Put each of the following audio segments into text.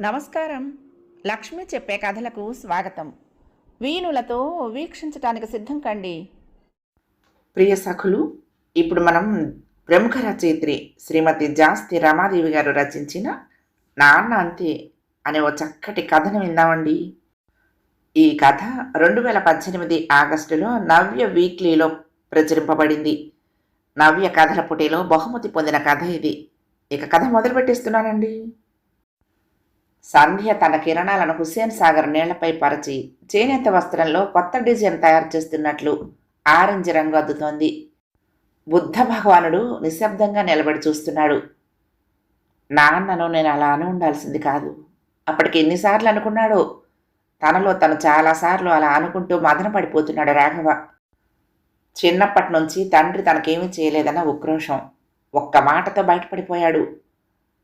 నమస్కారం. లక్ష్మి చెప్పే కథలకు స్వాగతం. వీణులతో వీక్షించటానికి సిద్ధం కండి. ప్రియ సఖులు, ఇప్పుడు మనం ప్రముఖ రచయిత్రి శ్రీమతి జాస్తి రమాదేవి గారు రచించిన నాన్న అంతే అనే ఓ చక్కటి కథను విందామండి. ఈ కథ 2018 ఆగస్టులో నవ్య వీక్లీలో ప్రచురింపబడింది. నవ్య కథల పోటీలో బహుమతి పొందిన కథ ఇది. ఇక కథ మొదలు పెట్టిస్తున్నానండి. సంధ్య తన కిరణాలను హుస్సేన్ సాగర్ నీళ్లపై పరచి చేనేత వస్త్రంలో కొత్త డిజైన్ తయారు చేస్తున్నట్లు ఆరెంజ్ రంగు అద్దుతోంది. బుద్ధ భగవానుడు నిశ్శబ్దంగా నిలబడి చూస్తున్నాడు. నాన్నను నేను అలా అని ఉండాల్సింది కాదు. అప్పటికి ఎన్నిసార్లు అనుకున్నాడో. తనలో తను చాలాసార్లు అలా అనుకుంటూ మదన పడిపోతున్నాడు రాఘవ. చిన్నప్పటి నుంచి తండ్రి తనకేమీ చేయలేదన్న ఉక్రోషం ఒక్క మాటతో బయటపడిపోయాడు.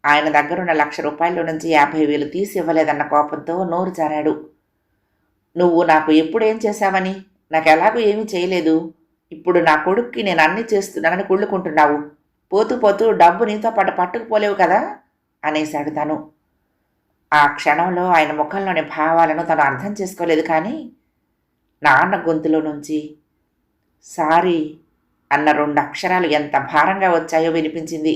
ఆయన దగ్గరున్న ₹1,00,000 నుంచి 50,000 తీసి ఇవ్వలేదన్న కోపంతో నోరు జారాడు. నువ్వు నాకు ఎప్పుడేం చేశావని? నాకెలాగూ ఏమీ చేయలేదు. ఇప్పుడు నా కొడుక్కి నేను అన్నీ చేస్తున్నానని కుళ్ళుకుంటున్నావు. పోతూ పోతూ డబ్బు నీతో పాటు పట్టుకుపోలేవు కదా అనేశాడు తను. ఆ క్షణంలో ఆయన ముఖంలోని భావాలను తను అర్థం చేసుకోలేదు. కానీ నాన్న గొంతులో నుంచి సారీ అన్న 2 అక్షరాలు ఎంత భారంగా వచ్చాయో వినిపించింది.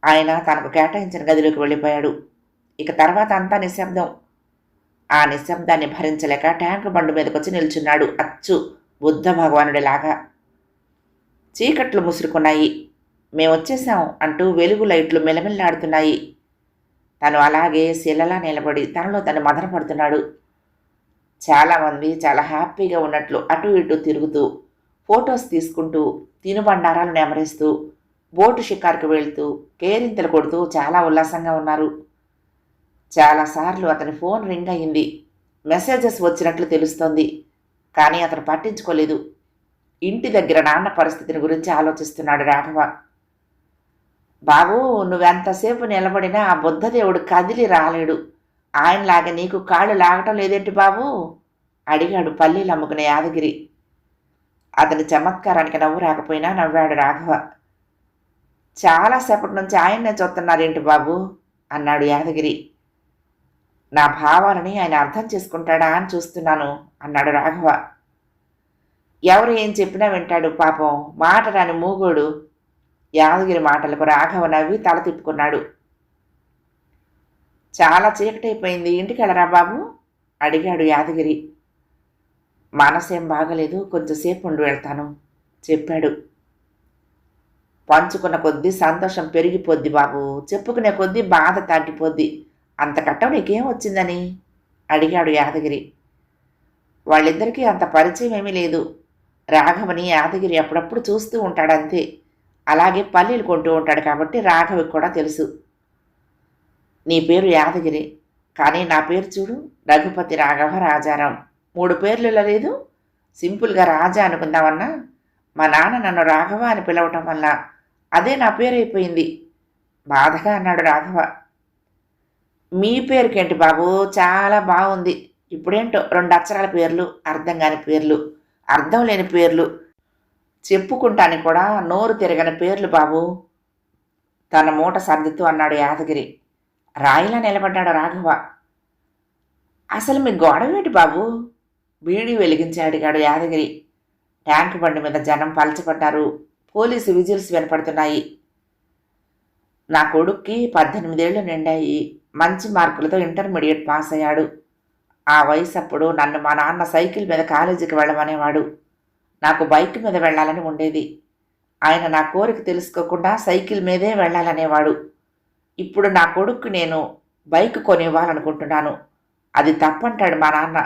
ఆయన తనకు కేటాయించిన గదిలోకి వెళ్ళిపోయాడు. ఇక తర్వాత అంతా నిశ్శబ్దం. ఆ నిశ్శబ్దాన్ని భరించలేక ట్యాంకు బండు మీదకొచ్చి నిల్చున్నాడు, అచ్చు బుద్ధ భగవానుడిలాగా. చీకట్లు ముసురుకున్నాయి. మేమొచ్చేశాం అంటూ వెలుగు లైట్లు మెలమెల్లాడుతున్నాయి. తను అలాగే శిలలా నిలబడి తనలో తను మదనపడుతున్నాడు. చాలామంది చాలా హ్యాపీగా ఉన్నట్లు అటు ఇటు తిరుగుతూ, ఫొటోస్ తీసుకుంటూ, తినుబండారాలు నెమరేస్తూ, బోటు షికారుకు వెళ్తూ, కేరింతలు కొడుతూ చాలా ఉల్లాసంగా ఉన్నారు. చాలాసార్లు అతని ఫోన్ రింగ్ అయింది. మెసేజెస్ వచ్చినట్లు తెలుస్తోంది. కానీ అతను పట్టించుకోలేదు. ఇంటి దగ్గర నాన్న పరిస్థితిని గురించి ఆలోచిస్తున్నాడు రాఘవ. బాబూ, నువ్వెంతసేపు నిలబడినా ఆ బుద్ధదేవుడు కదిలి రాలేడు. ఆయనలాగా నీకు కాళ్ళు లాగటం లేదేంటి బాబూ అడిగాడు పల్లీలు అమ్ముకునే యాదగిరి. అతని చమత్కారానికి నవ్వు రాకపోయినా నవ్వాడు రాఘవ. చాలాసేపటి నుంచి ఆయన్నే చూస్తున్నారేంటి బాబు అన్నాడు యాదగిరి. నా భావాలని ఆయన అర్థం చేసుకుంటాడా అని చూస్తున్నాను అన్నాడు రాఘవ. ఎవరు ఏం చెప్పినా వింటాడు పాపం, మాట రాని మూగోడు. యాదగిరి మాటలకు రాఘవ నవ్వి తల తిప్పుకున్నాడు. చాలా చీకటైపోయింది, ఇంటికి వెళ్ళరా బాబు అడిగాడు యాదగిరి. మనసేం బాగలేదు, కొంచెంసేపు ఉండి వెళ్తాను చెప్పాడు. పంచుకున్న కొద్దీ సంతోషం పెరిగిపోద్ది బాబు, చెప్పుకునే కొద్దీ బాధ తగ్గిపోద్ది. అంత కట్టం నీకేం వచ్చిందని అడిగాడు యాదగిరి. వాళ్ళిద్దరికీ అంత పరిచయం ఏమీ లేదు. రాఘవని యాదగిరి అప్పుడప్పుడు చూస్తూ ఉంటాడంతే. అలాగే పల్లీలు కొంటూ ఉంటాడు కాబట్టి రాఘవికి కూడా తెలుసు. నీ పేరు యాదగిరి, కానీ నా పేరు చూడు, రఘుపతి రాఘవ రాజారాం. 3 పేర్లు లేదు. సింపుల్గా రాజా అనుకుందామన్నా మా నాన్న నన్ను రాఘవ అని పిలవటం వల్ల అదే నా పేరు అయిపోయింది బాధగా అన్నాడు రాఘవ. మీ పేరుకేంటి బాబు, చాలా బాగుంది. ఇప్పుడేంటో 2 అక్షరాల పేర్లు, అర్థం కాని పేర్లు, అర్థం లేని పేర్లు, చెప్పుకుంటానికి కూడా నోరు తిరగని పేర్లు బాబు తన మూట సర్దుతూ అన్నాడు యాదగిరి. రాయిలా నిలబడ్డాడు రాఘవ. అసలు మీ గొడవేటి బాబు బీడీ వెలిగించి అడిగాడు యాదగిరి. ట్యాంకు బండి మీద జనం పలచబడ్డారు. Police whistles వినపడుతున్నాయి. నా కొడుక్కి 18 ఏళ్ళు నిండాయి. మంచి మార్కులతో ఇంటర్మీడియట్ పాస్ అయ్యాడు. ఆ వయసు అప్పుడు నన్ను మా నాన్న సైకిల్ మీద కాలేజీకి వెళ్ళమనేవాడు. నాకు బైక్ మీద వెళ్ళాలని ఉండేది. ఆయన నా కోరిక తెలుసుకోకుండా సైకిల్ మీదే వెళ్ళాలనేవాడు. ఇప్పుడు నా కొడుక్కి నేను బైక్ కొనివ్వాలనుకుంటున్నాను. అది తప్పంటాడు మా నాన్న.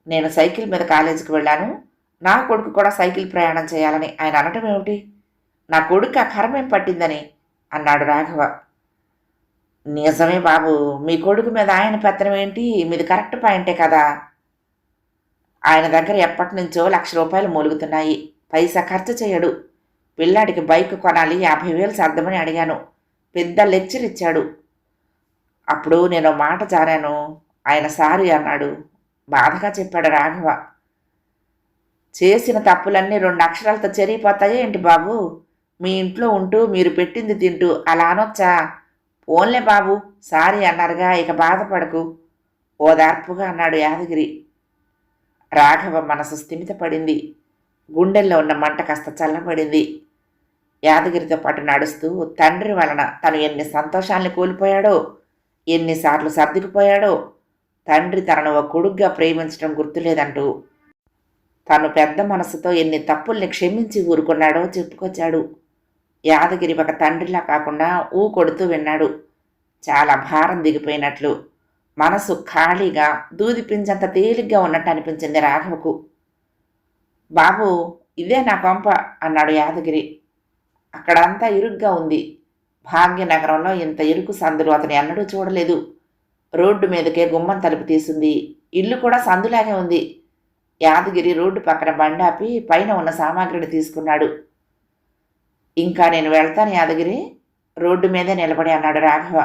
నేను సైకిల్ మీద కాలేజీకి వెళ్ళాను, నా కొడుకు కూడా సైకిల్ ప్రయాణం చేయాలని ఆయన అనటం ఏమిటి? నా కొడుకు ఆ కర్మేం పట్టిందని అన్నాడు రాఘవ. నిజమే బాబు, మీ కొడుకు మీద ఆయన పెత్తనం ఏంటి? మీది కరెక్ట్ పాయింటే కదా. ఆయన దగ్గర ఎప్పటి నుంచో ₹1,00,000 మూలుగుతున్నాయి. పైసా ఖర్చు చేయడు. పిల్లాడికి బైక్ కొనాలి, 50,000 సర్దమని అడిగాను. పెద్ద లెక్చర్ ఇచ్చాడు. అప్పుడు నేను మాట జారాను. ఆయన సారీ అన్నాడు బాధగా చెప్పాడు రాఘవ. చేసిన తప్పులన్నీ 2 అక్షరాలతో చెరిగిపోతాయే ఏంటి బాబు? మీ ఇంట్లో ఉంటూ మీరు పెట్టింది తింటూ అలా అనొచ్చా? ఓన్లే బాబు, సారీ అన్నారుగా, ఇక బాధపడకు ఓదార్పుగా అన్నాడు యాదగిరి. రాఘవ మనసు స్థిమితపడింది. గుండెల్లో ఉన్న మంట కాస్త చల్లబడింది. యాదగిరితో పాటు నడుస్తూ తండ్రి వలన తను ఎన్ని సంతోషాల్ని కోల్పోయాడో, ఎన్నిసార్లు సర్దుకుపోయాడో, తండ్రి తనను ఒక కొడుగ్గా ప్రేమించడం గుర్తులేదంటూ తను పెద్ద మనసుతో ఎన్ని తప్పుల్ని క్షమించి ఊరుకున్నాడో చెప్పుకొచ్చాడు. యాదగిరి ఒక తండ్రిలా కాకుండా కొడుతూ విన్నాడు. చాలా భారం దిగిపోయినట్లు, మనసు ఖాళీగా దూది పింజంత తేలిగ్గా ఉన్నట్టు అనిపించింది రాఘవకు. బాబు, ఇదే నా కొంప అన్నాడు యాదగిరి. అక్కడంతా ఇరుగ్గా ఉంది. భాగ్యనగరంలో ఇంత ఇరుకు సందులు అతని ఎన్నడూ చూడలేదు. రోడ్డు మీదకే గుమ్మం తలుపు తీసింది. ఇల్లు కూడా సందులాగే ఉంది. యాదగిరి రోడ్డు పక్కన బండాపి పైన ఉన్న సామాగ్రిని తీసుకున్నాడు. ఇంకా నేను వెళ్తాను యాదగిరి, రోడ్డు మీదే నిలబడి అన్నాడు రాఘవ.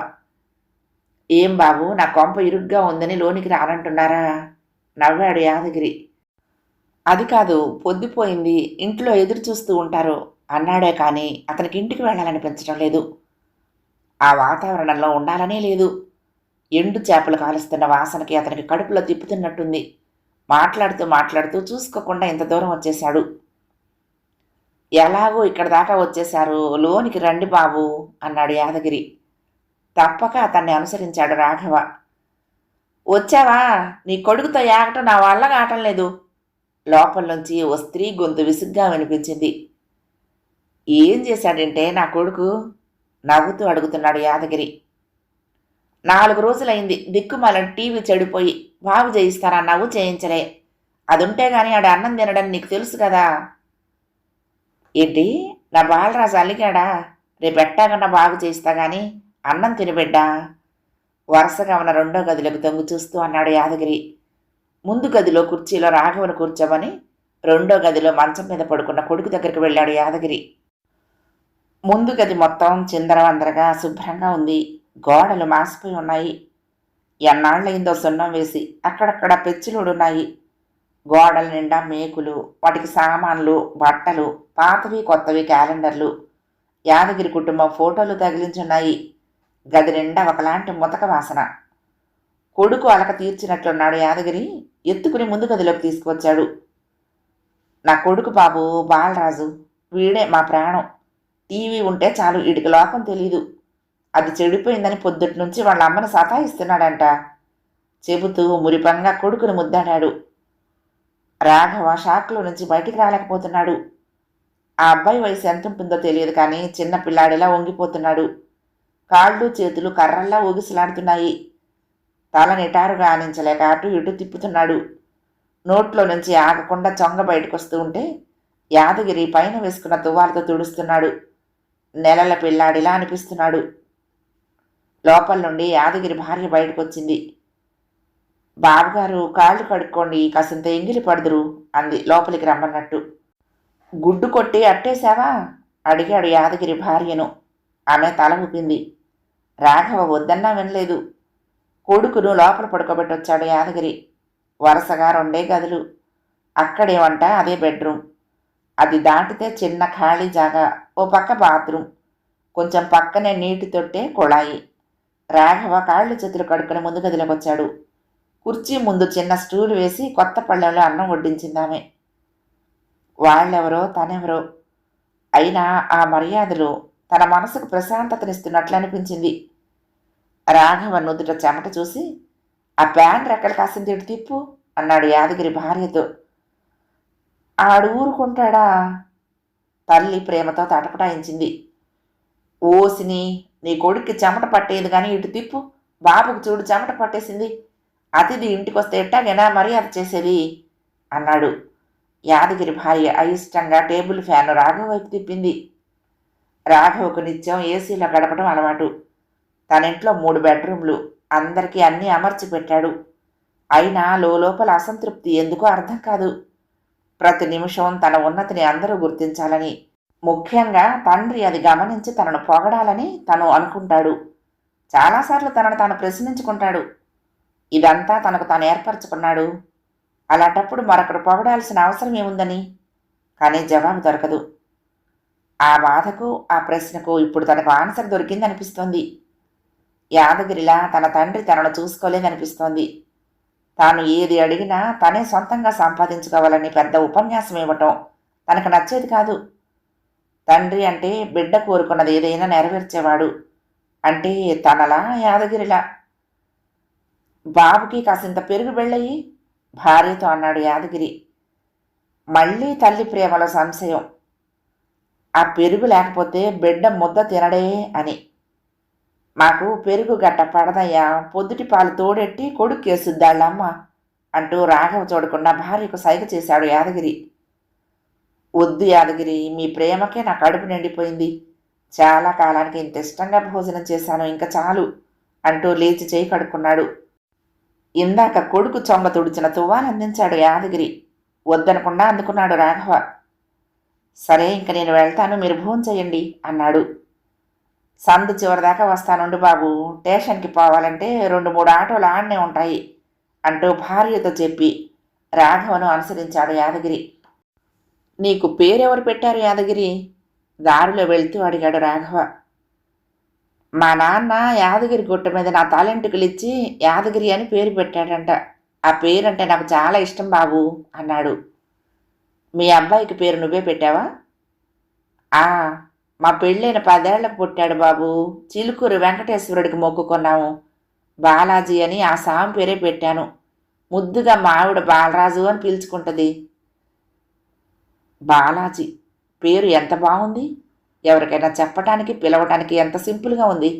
ఏం బాబు, నా కొంప ఇరుగ్గా ఉందని లోనికి రానంటున్నారా? నవ్వాడు యాదగిరి. అది కాదు, పొద్దుపోయింది, ఇంట్లో ఎదురు చూస్తూ ఉంటారు అన్నాడే కానీ అతనికి ఇంటికి వెళ్ళాలనిపించడం లేదు. ఆ వాతావరణంలో ఉండాలనే లేదు. ఎండు చేపలు కాలుస్తున్న వాసనకి అతనికి కడుపులో తిప్పుతున్నట్టుంది. మాట్లాడుతూ మాట్లాడుతూ చూసుకోకుండా ఇంత దూరం వచ్చేశాడు. ఎలాగో ఇక్కడ దాకా వచ్చేశారు, లోనికి రండి బాబు అన్నాడు యాదగిరి. తప్పక అతన్ని అనుసరించాడు రాఘవ. వచ్చావా? నీ కొడుకుతో ఏగటం నా వల్ల కావటం లేదు. లోపల నుంచి ఓ స్త్రీ గొంతు విసుగ్గా వినిపించింది. ఏం చేశాడంటే నా కొడుకు? నవ్వుతూ అడుగుతున్నాడు యాదగిరి. 4 రోజులైంది దిక్కుమాలని టీవీ చెడిపోయి, బాగు చేయిస్తానన్నావు, చేయించలే. అదుంటే గాని ఆడ అన్నం తినడని నీకు తెలుసు కదా. ఏంటి, నా బాలరాజు అలిగాడా? రేపెట్టాగన్నా బాగు చేయిస్తా గాని అన్నం తినబిడ్డా. వరుసగా ఉన్న 2వ గదిలోకి తొంగి చూస్తూ అన్నాడు యాదగిరి. ముందు గదిలో కుర్చీలో రాఘవను కూర్చోమని 2వ గదిలో మంచం మీద పడుకున్న కొడుకు దగ్గరికి వెళ్ళాడు యాదగిరి. ముందు గది మొత్తం చిందరవందరగా శుభ్రంగా ఉంది. గోడలు మాసిపోయి ఉన్నాయి. ఎన్నాళ్ళయిందో సున్నం వేసి అక్కడక్కడ పెచ్చులుడున్నాయి. గోడల నిండా మేకులు, వాటికి సామాన్లు, బట్టలు, పాతవి కొత్తవి క్యాలెండర్లు, యాదగిరి కుటుంబం ఫోటోలు తగిలించున్నాయి. గది నిండా ఒకలాంటి ముతక వాసన. కొడుకు అలక తీర్చినట్లున్నాడు యాదగిరి. ఎత్తుకుని ముందు గదిలోకి తీసుకువచ్చాడు. నా కొడుకు బాబు బాలరాజు, వీడే మా ప్రాణం. టీవీ ఉంటే చాలు, వీడికి లోకం తెలీదు. అది చెడిపోయిందని పొద్దుటి నుంచి వాళ్ళ అమ్మను సతాయిస్తున్నాడంట చెబుతూ మురిపంగా కొడుకును ముద్దాడాడు. రాఘవ షాక్లో నుంచి బయటికి రాలేకపోతున్నాడు. ఆ అబ్బాయి వయసు ఎంత ఉంటుందో తెలియదు కానీ చిన్న పిల్లాడిలా వంగిపోతున్నాడు. కాళ్ళు చేతులు కర్రల్లా ఊగిసలాడుతున్నాయి. తల నిటారుగా ఆనించలేక అటు ఇటు తిప్పుతున్నాడు. నోట్లో నుంచి ఆగకుండా చొంగ బయటకొస్తూ ఉంటే యాదగిరి పైన వేసుకున్న తువ్వాలతో తుడుస్తున్నాడు. నెలల పిల్లాడిలా అనిపిస్తున్నాడు. లోపల నుండి యాదగిరి భార్య బయటకొచ్చింది. బాబుగారు, కాళ్ళు కడుక్కోండి, కాసింత ఎంగిలి పడుదురు అంది లోపలికి రమ్మన్నట్టు. గుడ్డు కొట్టి అట్టేశావా అడిగాడు యాదగిరి భార్యను. ఆమె తల ఊపింది. రాఘవ వద్దన్నా వినలేదు. కొడుకును లోపల పడుకోబెట్టొచ్చాడు యాదగిరి. వరుసగా 2 గదులు. అక్కడే వంట, అదే బెడ్రూమ్. అది దాటితే చిన్న ఖాళీ జాగా, ఓ పక్క బాత్రూమ్, కొంచెం పక్కనే నీటి తొట్టే కుళాయి. రాఘవ కాళ్ళు చేతులు కడుక్కుని ముందు గదిలోకి వచ్చాడు. కుర్చీ ముందు చిన్న స్టూల్ వేసి కొత్త పళ్ళెంలో అన్నం వడ్డించిందామె. వాళ్ళెవరో తనెవరో అయినా ఆ మర్యాదలు తన మనసుకు ప్రశాంతతనిస్తున్నట్లు అనిపించింది. రాఘవ నుదుట చెమట చూసి, ఆ ప్యాన్ రెక్కలు కాసింత ఇటు తిప్పు అన్నాడు యాదగిరి భార్యతో. ఆడు ఊరుకుంటాడా? తల్లి ప్రేమతో తటపటాయించింది. ఓసిని, నీ కొడుక్కి చెమట పట్టేది కానీ ఇటు తిప్పు, బాబుకు చూడు చెమట పట్టేసింది. అతిథి ఇంటికొస్తే ఎట్టాగైనా మర్యాద చేసేది అన్నాడు. యాదగిరి భార్య అయిష్టంగా టేబుల్ ఫ్యాన్ రాఘవ వైపు తిప్పింది. రాఘవకు నిత్యం ఏసీలో గడపడం అలవాటు. తన ఇంట్లో 3 బెడ్రూమ్లు, అందరికీ అన్నీ అమర్చి పెట్టాడు. అయినా లోపల అసంతృప్తి ఎందుకో అర్థం కాదు. ప్రతి నిమిషం తన ఉన్నతిని అందరూ గుర్తించాలని, ముఖ్యంగా తండ్రి అది గమనించి తనను పొగడాలని తను అనుకుంటాడు. చాలాసార్లు తనను తాను ప్రశ్నించుకుంటాడు. ఇదంతా తనకు తాను ఏర్పరచుకున్నాడు. అలాంటప్పుడు మరొకరు పొగడాల్సిన అవసరం ఏముందని? కానీ జవాబు దొరకదు. ఆ బాధకు, ఆ ప్రశ్నకు ఇప్పుడు తనకు ఆన్సర్ దొరికిందనిపిస్తోంది. యాదగిరిలా తన తండ్రి తనను చూసుకోలేదనిపిస్తోంది. తాను ఏది అడిగినా తనే సొంతంగా సంపాదించుకోవాలని పెద్ద ఉపన్యాసం ఇవ్వటం తనకు నచ్చేది కాదు. తండ్రి అంటే బిడ్డ కోరుకున్నది ఏదైనా నెరవేర్చేవాడు. అంటే తనలా యాదగిరిలా. బాబుకి కాసింత పెరుగు బెళ్ళయి భార్యతో అన్నాడు యాదగిరి. మళ్ళీ తల్లి ప్రేమలో సంశయం. ఆ పెరుగు లేకపోతే బిడ్డ ముద్ద తినడే అని. మాకు పెరుగు గట్ట పడదయ్యా, పొద్దుటి పాలు తోడెట్టి కొడుక్కేసుద్దాళ్ళమ్మ అంటూ రాఘవ చూడకుండా భార్యకు సైగ చేశాడు యాదగిరి. వద్దు యాదగిరి, మీ ప్రేమకే నా కడుపు నిండిపోయింది. చాలా కాలానికి ఇంత ఇష్టంగా భోజనం చేశాను, ఇంకా చాలు అంటూ లేచి చేయి కడుక్కున్నాడు. ఇందాక కొడుకు చొంగ తుడిచిన తువ్వాలు అందించాడు యాదగిరి. వద్దనకుండా అందుకున్నాడు రాఘవ. సరే, ఇంక నేను వెళ్తాను, మీరు భోజనం చేయండి అన్నాడు. సందు చివరిదాకా వస్తానుండు బాబు, స్టేషన్కి పోవాలంటే 2-3 ఆటోలు ఆడనే ఉంటాయి అంటూ భార్యతో చెప్పి రాఘవను అనుసరించాడు యాదగిరి. నీకు పేరెవరు పెట్టారు యాదగిరి? దారిలో వెళ్తూ అడిగాడు రాఘవ. మా నాన్న యాదగిరి గుట్ట మీద నా తలెంటుకలిచ్చి యాదగిరి అని పేరు పెట్టాడంట. ఆ పేరంటే నాకు చాలా ఇష్టం బాబు అన్నాడు. మీ అబ్బాయికి పేరు నువ్వే పెట్టావా? ఆ, మా పెళ్ళైన 10 ఏళ్లకు పుట్టాడు బాబు. చిలుకూరు వెంకటేశ్వరుడికి మొక్కుకున్నాము. బాలాజీ అని ఆ స్వామి పేరే పెట్టాను. ముద్దుగా మా ఆవిడ బాలరాజు అని పిలుచుకుంటుంది. బాలాజీ పేరు ఎంత బాగుంది! ఎవరికైనా చెప్పటానికి పిలవటానికి ఎంత సింపుల్గా ఉంది.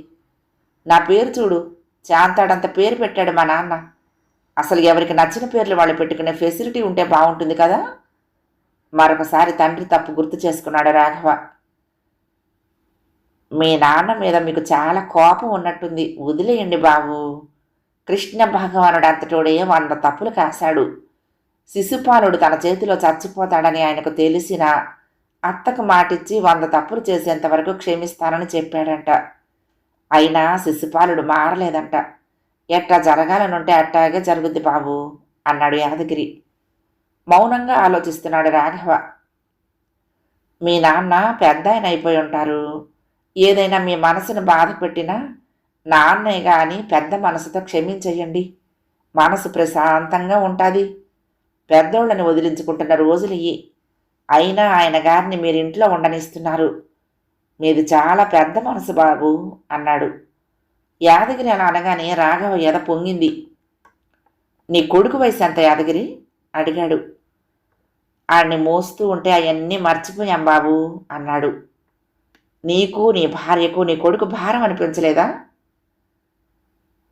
నా పేరు చూడు, చాంతాడంత పేరు పెట్టాడు మా నాన్న. అసలు ఎవరికి నచ్చిన పేర్లు వాళ్ళు పెట్టుకునే ఫెసిలిటీ ఉంటే బాగుంటుంది కదా. మరొకసారి తండ్రి తప్పు గుర్తు చేసుకున్నాడు రాఘవ. మీ నాన్న మీద మీకు చాలా కోపం ఉన్నట్టుంది, వదిలేయండి బాబు. కృష్ణ భగవానుడు అంతటోడే 100 తప్పులు కాశాడు. శిశుపాలుడు తన చేతిలో చచ్చిపోతాడని ఆయనకు తెలిసిన అత్తకు మాటిచ్చి 100 తప్పులు చేసేంతవరకు క్షమిస్తానని చెప్పాడంట. అయినా శిశుపాలుడు మారలేదంట. ఎట్టా జరగాలనుంటే అట్టాగే జరుగుద్ది బాబు అన్నాడు యాదగిరి. మౌనంగా ఆలోచిస్తున్నాడు రాఘవ. మీ నాన్న పెద్ద ఆయన అయిపోయి ఉంటారు. ఏదైనా మీ మనసును బాధ పెట్టినా నాన్నే గాని పెద్ద మనసుతో క్షమించేయండి. మనసు ప్రశాంతంగా ఉంటుంది. పెద్దోళ్ళని వదిలించుకుంటున్న రోజులు ఇవి. అయినా ఆయన గారిని మీరింట్లో ఉండనిస్తున్నారు. మీది చాలా పెద్ద మనసు బాబు అన్నాడు. యాదగిరి అలా అనగానే రాఘవ ఎద పొంగింది. నీ కొడుకు వయసు ఎంత యాదగిరి అడిగాడు. ఆడిని మోస్తూ ఉంటే అవన్నీ మర్చిపోయాం బాబు అన్నాడు. నీకు నీ భార్యకు నీ కొడుకు భారం అనిపించలేదా?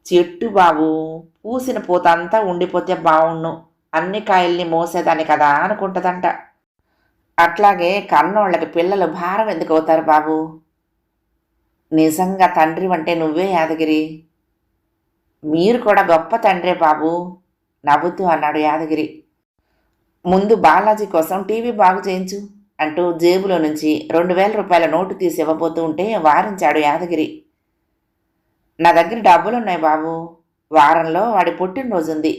చెట్టు బాబు, పూసిన పూతంతా ఉండిపోతే బావుణ్ణు, అన్ని కాయల్ని మోసేదాన్ని కదా అనుకుంటుందంట. అట్లాగే కన్నోళ్ళకి పిల్లలు భారం ఎందుకు అవుతారు బాబు? నిజంగా తండ్రి అంటే నువ్వే యాదగిరి. మీరు కూడా గొప్ప తండ్రే బాబు నవ్వుతూ అన్నాడు యాదగిరి. ముందు బాలాజీ కోసం టీవీ బాగు చేయించు అంటూ జేబులో నుంచి 2000 రూపాయల నోటు తీసి ఇవ్వబోతూ ఉంటే వారించాడు యాదగిరి. నా దగ్గర డబ్బులున్నాయి బాబు. వారంలో వాడి పుట్టినరోజుంది.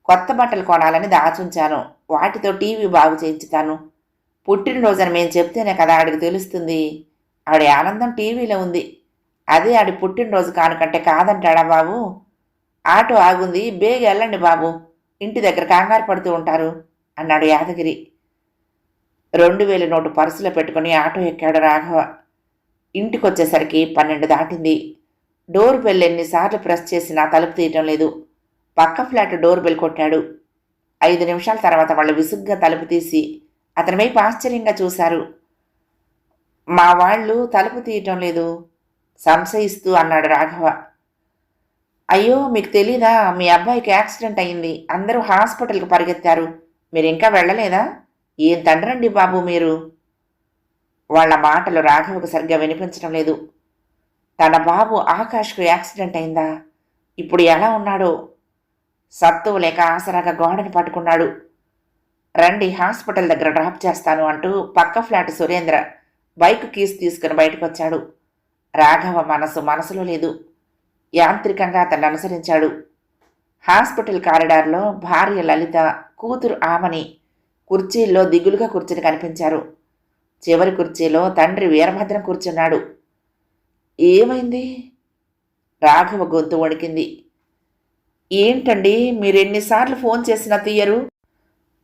కొత్త బట్టలు కొనాలని దాచుంచాను. వాటితో టీవీ బాగు చేయించుతాను. పుట్టినరోజని మేము చెప్తేనే కదా ఆడికి తెలుస్తుంది. ఆడి ఆనందం టీవీలో ఉంది. అదే ఆడి పుట్టినరోజు కానుకంటే కాదంటాడా బాబు? ఆటో ఆగుంది, బేగ వెళ్ళండి బాబు, ఇంటి దగ్గర కంగారు పడుతూ ఉంటారు అన్నాడు యాదగిరి. 2000 నోటు పర్సులో పెట్టుకుని ఆటో ఎక్కాడు రాఘవ. ఇంటికొచ్చేసరికి 12 దాటింది. డోర్ బెల్ ఎన్నిసార్లు ప్రెస్ చేసినా తలుపు తీయటం లేదు. పక్క ఫ్లాట్ డోర్ బెల్ కొట్టాడు. 5 నిమిషాల తర్వాత వాళ్ళు విసుగ్గా తలుపు తీసి అతని వైపు ఆశ్చర్యంగా చూశారు. మా వాళ్ళు తలుపు తీయటం లేదు సంశయిస్తూ అన్నాడు రాఘవ. అయ్యో, మీకు తెలీదా? మీ అబ్బాయికి యాక్సిడెంట్ అయింది. అందరూ హాస్పిటల్కి పరిగెత్తారు. మీరు ఇంకా వెళ్ళలేదా? ఏం తండ్రండి బాబు మీరు? వాళ్ళ మాటలు రాఘవకు సరిగ్గా వినిపించడం లేదు. తన బాబు ఆకాష్కు యాక్సిడెంట్ అయిందా? ఇప్పుడు ఎలా ఉన్నాడో? సత్తువు లేక ఆసరాగా గోడని పట్టుకున్నాడు. రండి, హాస్పిటల్ దగ్గర డ్రాప్ చేస్తాను అంటూ పక్క ఫ్లాట్ సురేంద్ర బైక్ కీస్ తీసుకుని బయటకు వచ్చాడు. రాఘవ మనసులో లేదు. యాంత్రికంగా అతన్ని అనుసరించాడు. హాస్పిటల్ కారిడార్లో భార్య లలిత, కూతురు ఆమని కుర్చీల్లో దిగులుగా కూర్చుని కనిపించారు. చివరి కుర్చీలో తండ్రి వీరభద్రం కూర్చున్నాడు. ఏమైంది? రాఘవ గొంతు వణికింది. ఏంటండి, మీరెన్నిసార్లు ఫోన్ చేసినా తీయరు?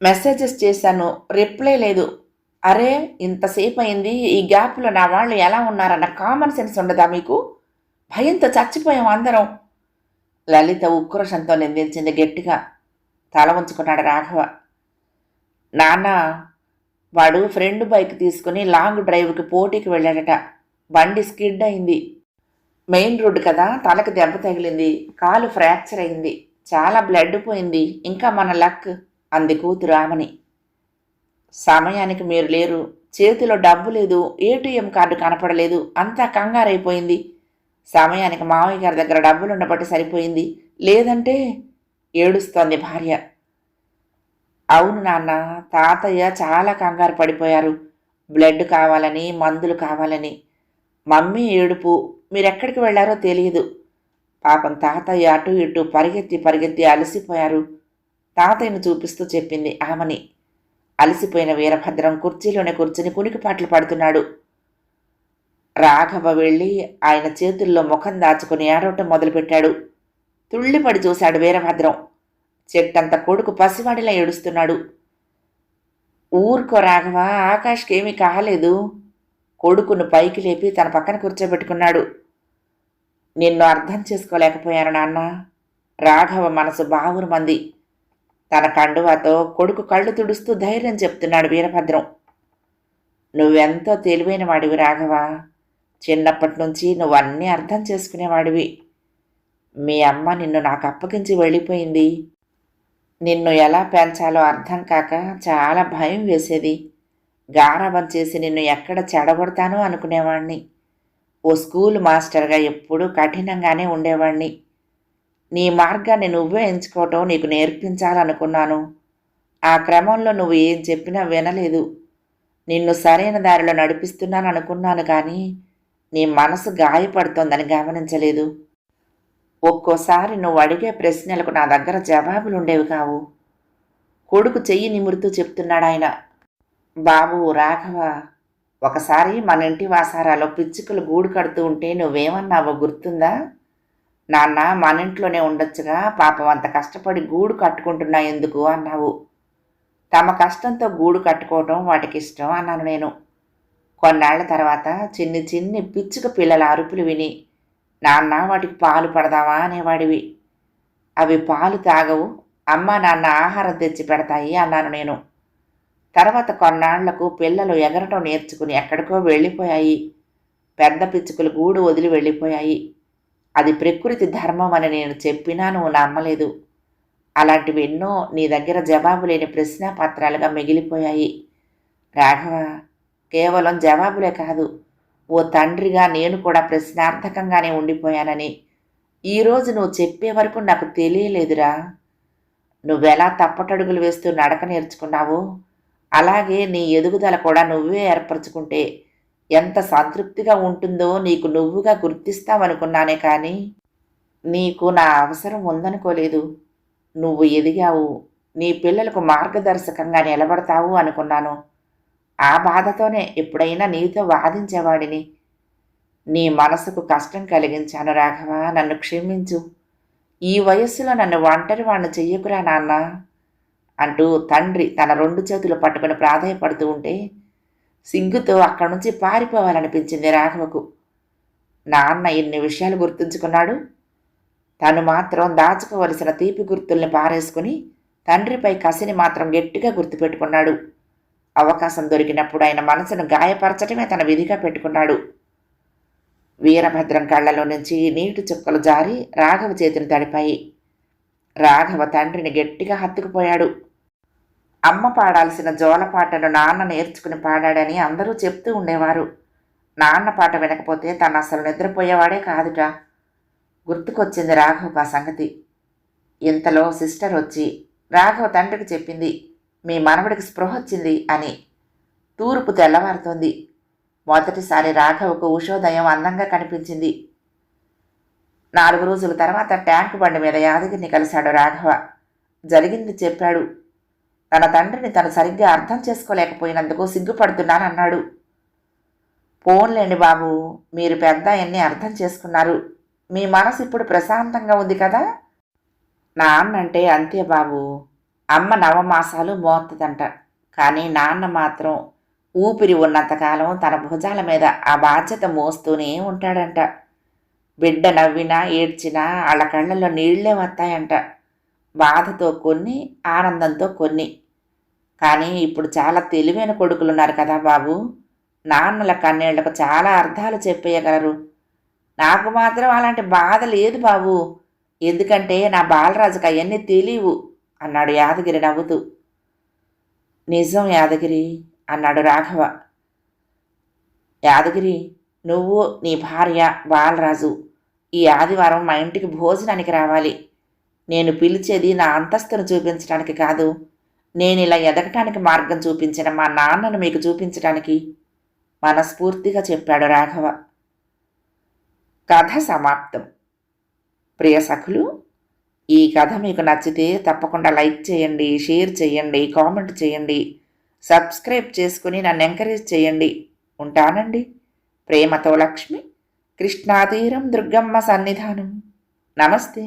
మెసేజెస్ చేశాను, రిప్లై లేదు. అరే, ఇంతసేపు అయింది, ఈ గ్యాప్లో నా వాళ్ళు ఎలా ఉన్నారన్న కామన్ సెన్స్ ఉండదా మీకు? భయంతో చచ్చిపోయాం అందరం. లలిత ఉక్రోషంతో నిందించింది గట్టిగా. తల ఉంచుకున్నాడు రాఘవ. నాన్న, వాడు ఫ్రెండ్ బైక్ తీసుకుని లాంగ్ డ్రైవ్కి పోటీకి వెళ్ళాడట. బండి స్కిడ్ అయింది. మెయిన్ రోడ్డు కదా, తలకు దెబ్బ తగిలింది, కాలు ఫ్రాక్చర్ అయింది, చాలా బ్లడ్ పోయింది. ఇంకా మన లక్ అంది కూతురు ఆమని. సమయానికి మీరు లేరు, చేతిలో డబ్బు లేదు, ఏటీఎం కార్డు కనపడలేదు, అంతా కంగారైపోయింది. సమయానికి మావయ్య గారి దగ్గర డబ్బులుండబట్టి సరిపోయింది, లేదంటే ఏడుస్తోంది భార్య. అవును నాన్న, తాతయ్య చాలా కంగారు పడిపోయారు. బ్లడ్ కావాలని, మందులు కావాలని. మమ్మీ ఏడుపు. మీరెక్కడికి వెళ్లారో తెలియదు. పాపం తాతయ్య అటు ఇటు పరిగెత్తి పరిగెత్తి అలసిపోయారు. తాతయ్యను చూపిస్తూ చెప్పింది ఆమని. అలసిపోయిన వీరభద్రం కుర్చీలోనే కూర్చుని కునికిపాట్లు పడుతున్నాడు. రాఘవ వెళ్ళి ఆయన చేతుల్లో ముఖం దాచుకుని ఏడవటం మొదలుపెట్టాడు. తుళ్ళిపడి చూశాడు వీరభద్రం. చెట్టంత కొడుకు పసివాడిలా ఏడుస్తున్నాడు. ఊరుకో రాఘవ, ఆకాష్కి ఏమీ కాలేదు. కొడుకును పైకి లేపి తన పక్కన కూర్చోబెట్టుకున్నాడు. నిన్ను అర్థం చేసుకోలేకపోయాను నాన్న. రాఘవ మనసు బావురుమంది. తన కండువాతో కొడుకు కళ్ళు తుడుస్తూ ధైర్యం చెప్తున్నాడు వీరభద్రం. నువ్వెంతో తెలివైన వాడివి రాఘవ. చిన్నప్పటి నుంచి నువ్వన్నీ అర్థం చేసుకునేవాడివి. మీ అమ్మ నిన్ను నాకు అప్పగించి వెళ్ళిపోయింది. నిన్ను ఎలా పెంచాలో అర్థం కాక చాలా భయం వేసేది. గారాబం చేసి నిన్ను ఎక్కడ చెడగొడతానో అనుకునేవాణ్ణి. ఓ స్కూల్ మాస్టర్గా ఎప్పుడూ కఠినంగానే ఉండేవాణ్ణి. నీ మార్గాన్ని నువ్వే ఎంచుకోవటం నీకు నేర్పించాలనుకున్నాను. ఆ క్రమంలో నువ్వు ఏం చెప్పినా వినలేదు. నిన్ను సరైన దారిలో నడిపిస్తున్నాను అనుకున్నాను, కానీ నీ మనసు గాయపడుతోందని గమనించలేదు. ఒక్కోసారి నువ్వు అడిగే ప్రశ్నలకు నా దగ్గర జవాబులుండేవి కావు. కొడుకు చెయ్యి నిమురుతూ చెప్తున్నాడాయన. బాబు రాఘవ, ఒకసారి మన ఇంటి వాసారాలో పిచ్చుకలు గూడు కడుతూ ఉంటే నువ్వేమన్నావో గుర్తుందా? నాన్న, మన ఇంట్లోనే ఉండొచ్చుగా, పాపం అంత కష్టపడి గూడు కట్టుకుంటున్నా ఎందుకు అన్నావు. తమ కష్టంతో గూడు కట్టుకోవటం వాటికి ఇష్టం అన్నాను నేను. కొన్నాళ్ల తర్వాత చిన్ని చిన్ని పిచ్చుక పిల్లల అరుపులు విని, నాన్న వాటికి పాలు పడదామా అనేవాడివి. అవి పాలు తాగవు, అమ్మ నాన్న ఆహారం తెచ్చి పెడతాయి అన్నాను నేను. తర్వాత కొన్నాళ్లకు పిల్లలు ఎగరటం నేర్చుకుని ఎక్కడికో వెళ్ళిపోయాయి. పెద్ద పిచ్చుకలు గూడు వదిలి వెళ్ళిపోయాయి. అది ప్రకృతి ధర్మం అని నేను చెప్పినా నువ్వు నమ్మలేదు. అలాంటివి ఎన్నో నీ దగ్గర జవాబు లేని ప్రశ్నాపత్రాలుగా మిగిలిపోయాయి. రాఘవ, కేవలం జవాబులే కాదు, ఓ తండ్రిగా నేను కూడా ప్రశ్నార్థకంగానే ఉండిపోయానని ఈరోజు నువ్వు చెప్పే వరకు నాకు తెలియలేదురా. నువ్వెలా తప్పటడుగులు వేస్తూ నడక నేర్చుకున్నావో అలాగే నీ ఎదుగుదల కూడా నువ్వే ఏర్పరచుకుంటే ఎంత సంతృప్తిగా ఉంటుందో నీకు నువ్వుగా గుర్తిస్తావనుకున్నానే, కానీ నీకు నా అవసరం ఉందనుకోలేదు. నువ్వు ఎదిగావు, నీ పిల్లలకు మార్గదర్శకంగా నిలబడతావు అనుకున్నాను. ఆ బాధతోనే ఎప్పుడైనా నీతో వాదించేవాడిని. నీ మనసుకు కష్టం కలిగించాను రాఘవ, నన్ను క్షమించు. ఈ వయస్సులో నన్ను ఒంటరి వాణ్ణి చెయ్యకురా నాన్న అంటూ తండ్రి తన 2 చేతులు పట్టుకుని ప్రాధేయపడుతూ ఉంటే సిగ్గుతో అక్కడి నుంచి పారిపోవాలనిపించింది రాఘవకు. నాన్న ఇన్ని విషయాలు గుర్తుంచుకున్నాడు. తను మాత్రం దాచుకోవలసిన తీపి గుర్తుల్ని పారేసుకుని తండ్రిపై కసిని మాత్రం గట్టిగా గుర్తుపెట్టుకున్నాడు. అవకాశం దొరికినప్పుడు ఆయన మనసును గాయపరచటమే తన విధిగా పెట్టుకున్నాడు. వీరభద్రం కళ్ళలో నుంచి నీటి చుక్కలు జారి రాఘవ చేతిని తడిపాయి. రాఘవ తండ్రిని గట్టిగా హత్తుకుపోయాడు. అమ్మ పాడాల్సిన జోలపాటను నాన్న నేర్చుకుని పాడాడని అందరూ చెప్తూ ఉండేవారు. నాన్న పాట వినకపోతే తను అసలు నిద్రపోయేవాడే కాదుట. గుర్తుకొచ్చింది రాఘవకు ఆ సంగతి. ఇంతలో సిస్టర్ వచ్చి రాఘవ తండ్రికి చెప్పింది, మీ మనవడికి స్పృహ వచ్చింది అని. తూర్పు తెల్లవారుతోంది. మొదటిసారి రాఘవకు ఉషోదయం అందంగా కనిపించింది. 4 రోజుల తర్వాత ట్యాంకు బండి మీద యాదగిరిని కలిశాడు రాఘవ. జరిగింది చెప్పాడు. తన తండ్రిని తను సరిగ్గా అర్థం చేసుకోలేకపోయినందుకు సిగ్గుపడుతున్నానన్నాడు. పోన్లేండి బాబు, మీరు పెద్ద ఆయన్ని అర్థం చేసుకున్నారు. మీ మనసు ఇప్పుడు ప్రశాంతంగా ఉంది కదా? నాన్నంటే అంతే బాబు. అమ్మ నవమాసాలు మోత్తదంట. కానీ నాన్న మాత్రం ఊపిరి ఉన్నంతకాలం తన భుజాల మీద ఆ బాధ్యత మోస్తూనే ఉంటాడంట. బిడ్డ నవ్వినా ఏడ్చినా వాళ్ళ కళ్ళల్లో నీళ్లే వస్తాయంట. బాధతో కొన్ని, ఆనందంతో కొన్ని. కానీ ఇప్పుడు చాలా తెలివైన కొడుకులున్నారు కదా బాబు. నాన్నల కన్నీళ్లకు చాలా అర్థాలు చెప్పేయగలరు. నాకు మాత్రం అలాంటి బాధ లేదు బాబు. ఎందుకంటే నా బాలరాజుకు అవన్నీ తెలియవు అన్నాడు యాదగిరి నవ్వుతూ. నిజం యాదగిరి అన్నాడు రాఘవ. యాదగిరి, నువ్వు నీ భార్య బాలరాజు ఈ ఆదివారం మా ఇంటికి భోజనానికి రావాలి. నేను పిలిచేది నా అంతస్తును చూపించడానికి కాదు, నేను ఇలా ఎదగటానికి మార్గం చూపించిన మా నాన్నను మీకు చూపించటానికి మనస్ఫూర్తిగా చెప్పాడు రాఘవ. కథ సమాప్తం. ప్రియ సఖులు, ఈ కథ మీకు నచ్చితే తప్పకుండా లైక్ చేయండి, షేర్ చేయండి, కామెంట్ చేయండి, సబ్స్క్రైబ్ చేసుకుని నన్ను ఎంకరేజ్ చేయండి. ఉంటానండి. ప్రేమతో లక్ష్మి, కృష్ణాతీరం దుర్గమ్మ సన్నిధానం. నమస్తే.